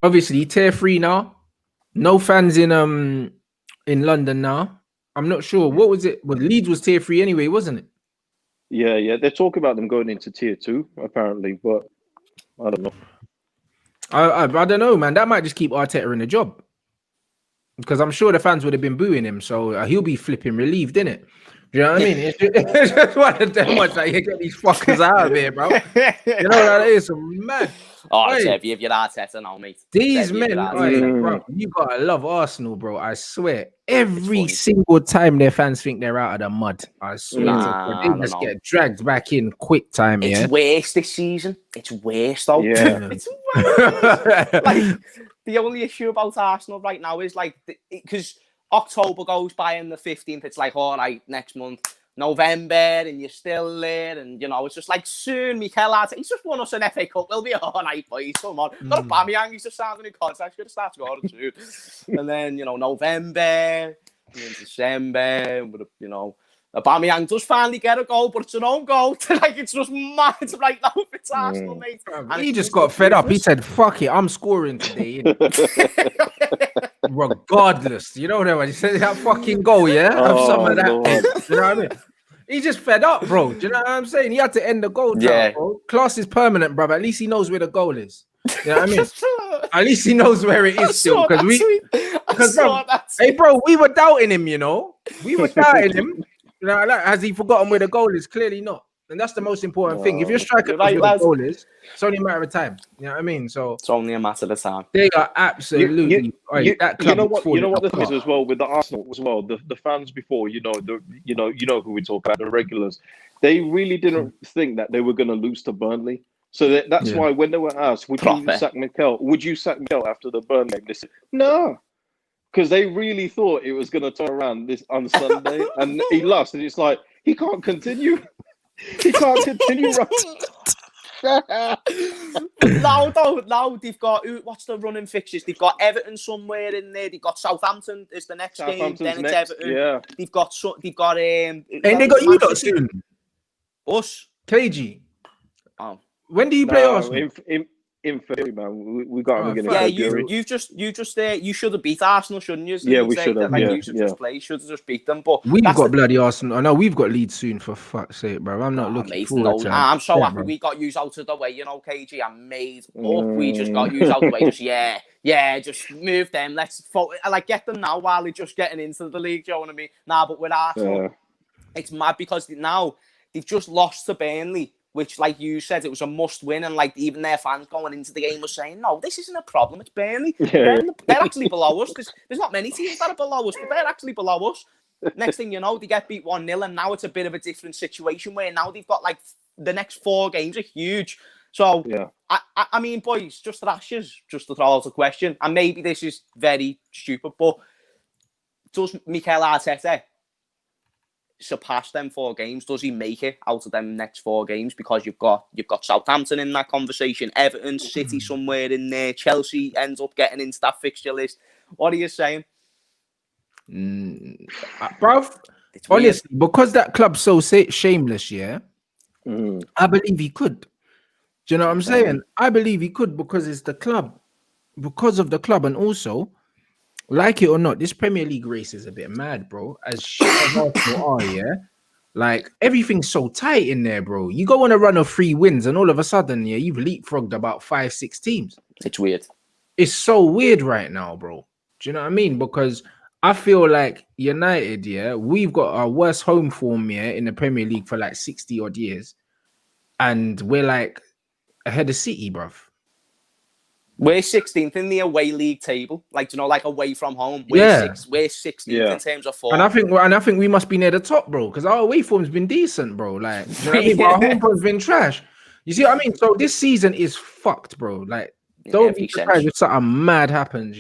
Obviously, tier 3 now. No fans in London now. I'm not sure. What was it? Well, Leeds was tier 3 anyway, wasn't it? Yeah. They're talking about them going into tier 2 apparently, but I don't know. I don't know, man. That might just keep Arteta in the job, because I'm sure the fans would have been booing him, so he'll be flipping relieved, innit? Do you know what I mean? It's just one of them ones like, you get these fuckers out of here, bro. You know what that is? Mad. Oh, if you're Arteta now, mate. These men, bro, you gotta love Arsenal, bro. I swear. Every single time their fans think they're out of the mud, I swear they just get dragged back in quick time. It's worse this season. It's worse, though. Yeah. It's worse. Like, the only issue about Arsenal right now is, like, because October goes by and the 15th, it's like, all right, next month. November, and you're still there, and you know it's just like soon. Mikel Arteta, he's just won us an FA Cup. We'll be all right, boys. Come on, got a Aubameyang. He's just signed a new contract. He's gonna start scoring soon. And then November, and then December. But Aubameyang does finally get a goal, but it's an own goal. Like it's just mad right now. It's Arsenal, mate. And he just got fed up. He said, "Fuck it, I'm scoring today." Regardless, you know what I mean? He said that fucking goal, yeah. Have some of that. You know what I mean? He just fed up, bro. Do you know what I'm saying? He had to end the goal. Drought, bro. Class is permanent, bro. At least he knows where the goal is. You know what I mean? At least he knows where it is still. Because hey, bro, we were doubting him. We were doubting him. Has he forgotten where the goal is? Clearly not. And that's the most important thing. If you're striking where the goal is, it's only a matter of time. You know what I mean? So it's only a matter of time. They are absolutely. You know what the thing is as well with the Arsenal as well. The fans before, you know who we talk about, the regulars. They really didn't think that they were going to lose to Burnley. So that's why when they were asked, would you sack Mikel? Would you sack Mikel after the Burnley game? They said no. Because they really thought it was going to turn around on Sunday, and he lost. And it's like, he can't continue. He can't continue. Now they've got, what's the running fixtures? They've got Everton somewhere in there. They've got Southampton is the next game. Then it's Everton. Yeah. They've got and they got you lot soon. Us. KG. Oh. When do you play Arsenal? In February, man. We got him again. Yeah, you should have beat Arsenal, shouldn't you? So yeah, we should have. You should just play. You should have just beat them. But we've got bloody Arsenal. I know we've got Leeds soon. For fuck's sake, bro. I'm not looking forward to it. I'm so happy we got you out of the way. KG, I'm made up. We just got you out of the way. Just just move them. Let's get them now while they're just getting into the league. Do you know what I mean? But with Arsenal, it's mad because now they've just lost to Burnley, which, like you said, it was a must-win, and even their fans going into the game were saying, "No, this isn't a problem. It's Burnley. They're actually below us. There's not many teams that are below us, but they're actually below us." Next thing you know, they get beat 1-0, and now it's a bit of a different situation where now they've got the next 4 games are huge. So, I mean, boys, just rashes, just to throw out a question, and maybe this is very stupid, but does Mikel Arteta surpass them 4 games? Does he make it out of them next 4 games? Because you've got Southampton in that conversation, Everton, City somewhere in there, Chelsea ends up getting into that fixture list. What are you saying? Bruv, honestly, because that club's so shameless, I believe he could. Do you know what I'm saying? I believe he could because it's the club, because of the club, and also, like it or not, this Premier League race is a bit mad, bro. As shit as Arsenal are, everything's so tight in there, bro. You go on a run of 3 wins, and all of a sudden, you've leapfrogged about 5-6 teams. It's weird. It's so weird right now, bro. Do you know what I mean? Because I feel like United, we've got our worst home form, in the Premier League for 60 odd years, and we're ahead of City, bruv. We're 16th in the away league table, away from home. We're 16th in terms of form. And I think we must be near the top, bro, because our away form's been decent, bro. Do you know what I mean? But our home form's been trash. You see what I mean? So this season is fucked, bro. Don't be surprised if something mad happens,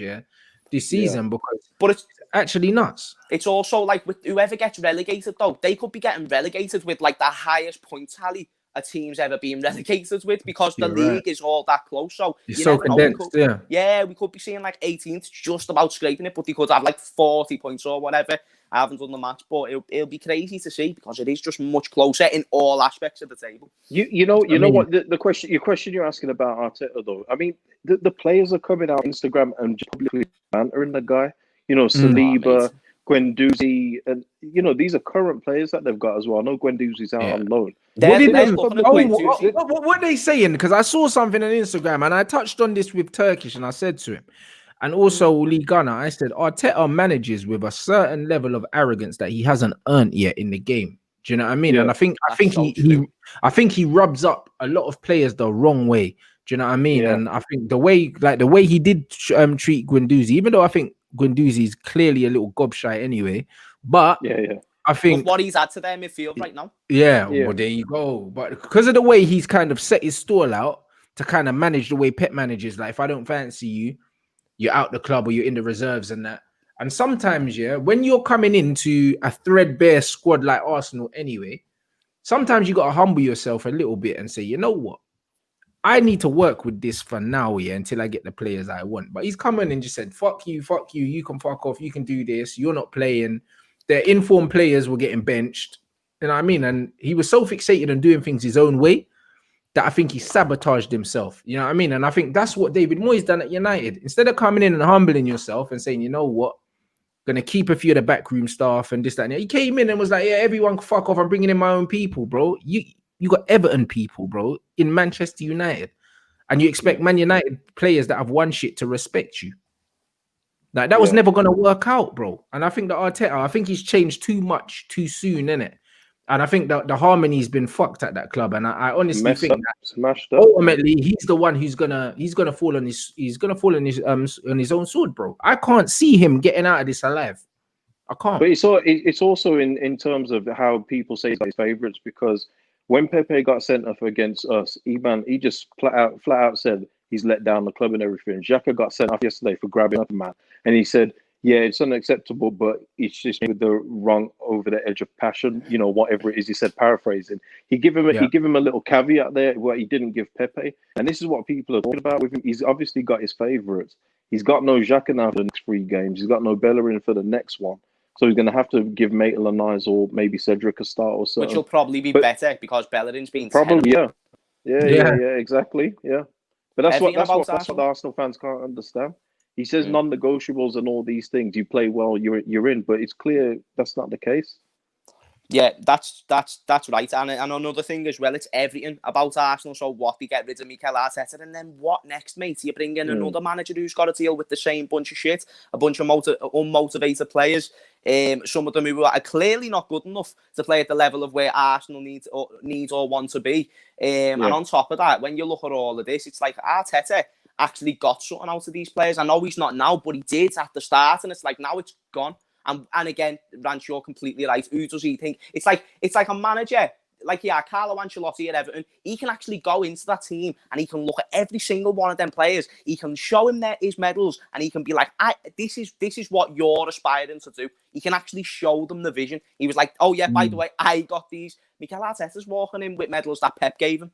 this season, but it's actually nuts. It's also with whoever gets relegated, though, they could be getting relegated with the highest point tally a team's ever been relegated with, because the league is all that close. So it's so condensed, we could be seeing like 18th, just about scraping it, but they could have like 40 points or whatever. I haven't done the maths, but it'll be crazy to see, because it is just much closer in all aspects of the table. You know what the question you're asking about Arteta though. I mean, the players are coming out on Instagram and just publicly bantering the guy. You know, Saliba, Guendouzi, and you know, these are current players that they've got as well. I know Guendouzi's out on loan. What are they saying? Because I saw something on Instagram and I touched on this with Turkish, and I said to him, and also Lee Gunner, I said, Arteta manages with a certain level of arrogance that he hasn't earned yet in the game. Do you know what I mean? Yeah. And I think he rubs up a lot of players the wrong way. Do you know what I mean? Yeah. And I think the way he did treat Guendouzi, even though I think Guendouzi is clearly a little gobshite anyway, but I think what he's at to their midfield right now. Yeah, well, there you go. But because of the way he's kind of set his stall out to kind of manage the way Pep manages, like if I don't fancy you, you're out the club or you're in the reserves and that. And sometimes, when you're coming into a threadbare squad like Arsenal anyway, sometimes you got to humble yourself a little bit and say, you know what? I need to work with this for now, until I get the players I want. But he's come in and just said, fuck you, you can fuck off, you can do this, you're not playing. Their informed players were getting benched. You know what I mean? And he was so fixated on doing things his own way that I think he sabotaged himself. You know what I mean? And I think that's what David Moyes done at United. Instead of coming in and humbling yourself and saying, you know what, gonna keep a few of the backroom staff and this, that, and that. He came in and was like, yeah, everyone fuck off, I'm bringing in my own people, bro. You got Everton people, bro, in Manchester United. And you expect Man United players that have won shit to respect you. Like, that was never going to work out, bro. And I think that Arteta, I think he's changed too much too soon, innit? And I think that the harmony's been fucked at that club. And I honestly think that ultimately he's the one who's gonna fall on his own sword, bro. I can't see him getting out of this alive. I can't. But it's also in terms of how people say his favourites, because when Pepe got sent off against us, he just flat out said he's let down the club and everything. Xhaka got sent off yesterday for grabbing up a man, and he said, yeah, it's unacceptable, but it's just with the wrong over the edge of passion, you know, whatever it is. He said, paraphrasing. He give him a little caveat there where he didn't give Pepe, and this is what people are talking about with him. He's obviously got his favourites. He's got no Xhaka now for the next 3 games. He's got no Bellerin for the next one. So he's going to have to give Maitland a nice, or maybe Cedric a start or something. Which will probably be better because Bellerin's been probably terrible. Yeah, exactly. Yeah, but that's what the Arsenal fans can't understand. He says non-negotiables and all these things. You play well, you're in, but it's clear that's not the case. Yeah, that's right. And another thing as well, it's everything about Arsenal. So what, they get rid of Mikel Arteta, and then what next, mate? You bring in another manager who's got to deal with the same bunch of shit, a bunch of unmotivated players. Some of them who are clearly not good enough to play at the level of where Arsenal needs or want to be. And on top of that, when you look at all of this, it's like Arteta actually got something out of these players. I know he's not now, but he did at the start, and it's like now it's gone. And again, Rants, you're completely right. Who does he think? It's like a manager, like Carlo Ancelotti at Everton. He can actually go into that team and he can look at every single one of them players. He can show him his medals, and he can be like, this is what you're aspiring to do. He can actually show them the vision. He was like, oh yeah, by the way, I got these. Mikel Arteta's walking in with medals that Pep gave him.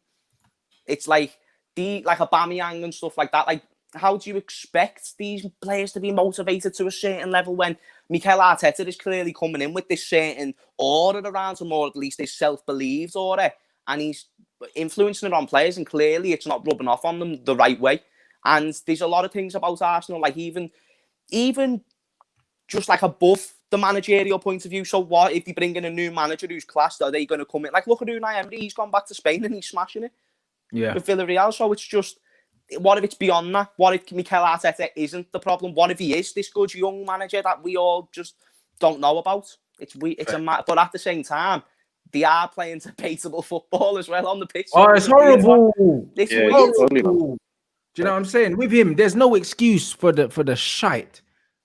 It's like Aubameyang and stuff like that. Like, how do you expect these players to be motivated to a certain level when Mikel Arteta is clearly coming in with this certain aura around him, or at least this self-believed aura, and he's influencing it on players, and clearly it's not rubbing off on them the right way. And there's a lot of things about Arsenal, like even just like above the managerial point of view. So what if you bring in a new manager who's classed? Are they going to come in? Like, look at Unai Emery. He's gone back to Spain and he's smashing it. Yeah, with Villarreal. So it's just, what if it's beyond that? What if Mikel Arteta isn't the problem? What if he is this good young manager that we all just don't know about? But at the same time, they are playing debatable football as well on the pitch. Oh, it's horrible. It's horrible. Do you know what I'm saying? With him, there's no excuse for the shite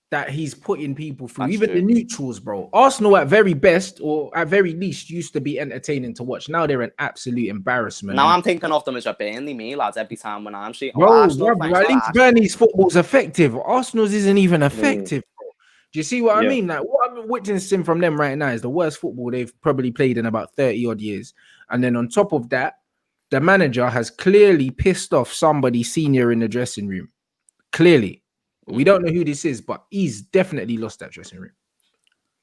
that he's putting people through. Even the neutrals, bro. Arsenal at very best, or at very least, used to be entertaining to watch. Now they're an absolute embarrassment. Now I'm thinking of them as a Burnley, me, lads, every time when I'm seeing Arsenal. At least Burnley's football's effective. Arsenal's isn't even effective, bro. Do you see what I mean? Like, what I'm witnessing from them right now is the worst football they've probably played in about 30 odd years. And then on top of that, the manager has clearly pissed off somebody senior in the dressing room. Clearly. We don't know who this is, but he's definitely lost that dressing room.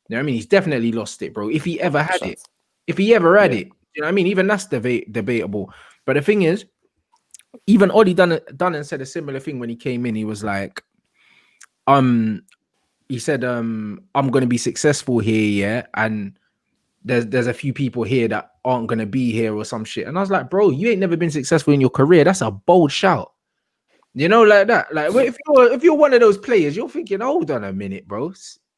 You know what I mean? He's definitely lost it, bro. If he ever had it. If he ever had it. You know what I mean? Even that's debatable. But the thing is, even Ollie Dunn said a similar thing when he came in. He was like, he said, I'm gonna be successful here, yeah. And there's a few people here that aren't gonna be here or some shit. And I was like, bro, you ain't never been successful in your career. That's a bold shout. You know, like that. Like if you're one of those players, you're thinking, hold on a minute, bro.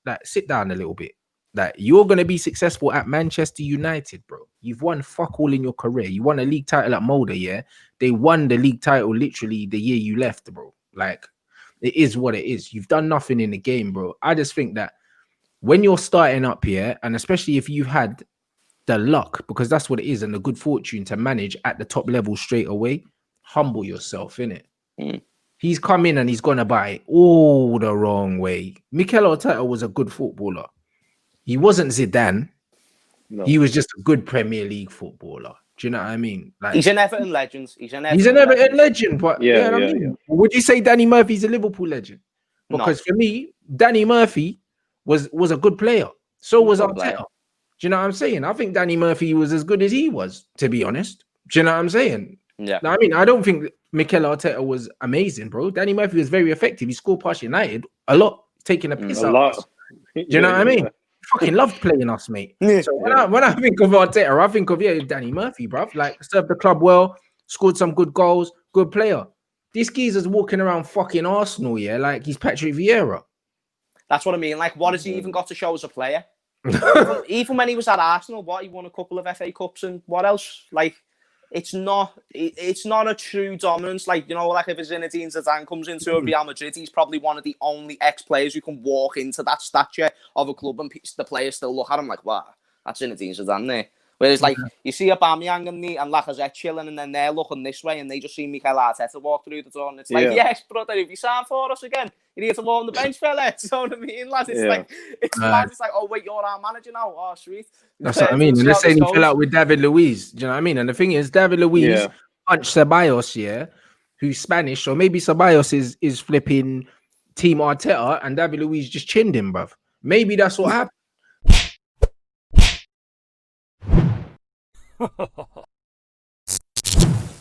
Like, sit down a little bit. Like, you're gonna be successful at Manchester United, bro. You've won fuck all in your career. You won a league title at Mulder, yeah. They won the league title literally the year you left, bro. Like, it is what it is. You've done nothing in the game, bro. I just think that when you're starting up here, and especially if you've had the luck, because that's what it is, and the good fortune to manage at the top level straight away, humble yourself, innit? He's come in and he's gonna buy it all the wrong way. Mikel Arteta was a good footballer. He wasn't Zidane. No. He was just a good Premier League footballer. Do you know what I mean? Like, he's an Everton legend. He's an Everton legend. But would you say Danny Murphy's a Liverpool legend? Because for me, Danny Murphy was a good player. So was Arteta. Do you know what I'm saying? I think Danny Murphy was as good as he was, to be honest. Do you know what I'm saying? Yeah. I mean, I don't think Mikel Arteta was amazing, bro. Danny Murphy was very effective. He scored past United a lot, taking a piss out of us. Do you know what I mean? Fucking loved playing us, mate. So when I think of Arteta, I think of Danny Murphy, bruv. Like, served the club well, scored some good goals, good player. This geezer's walking around fucking Arsenal, yeah, like he's Patrick Vieira. That's what I mean. Like, what has he even got to show as a player? even when he was at Arsenal, he won a couple of FA Cups and what else? Like, it's not a true dominance. Like, you know, like if Zinedine Zidane comes into Real Madrid, he's probably one of the only ex-players who can walk into that stature of a club and the players still look at him like, wow, that's Zinedine Zidane there. Whereas, like, you see Aubameyang and Lacazette chilling, and then they're looking this way, and they just see Mikel Arteta walk through the door, and it's like, yes, brother, if you sign for us again, you need to warm the bench, fella. You know what I mean, lad? It's like, it's like, oh, wait, you're our manager now? Oh, sweet. That's what I mean. And they're saying he fell out with David Luiz. Do you know what I mean? And the thing is, David Luiz punched Ceballos, who's Spanish, so maybe Ceballos is flipping Team Arteta, and David Luiz just chinned him, bruv. Maybe that's what happened.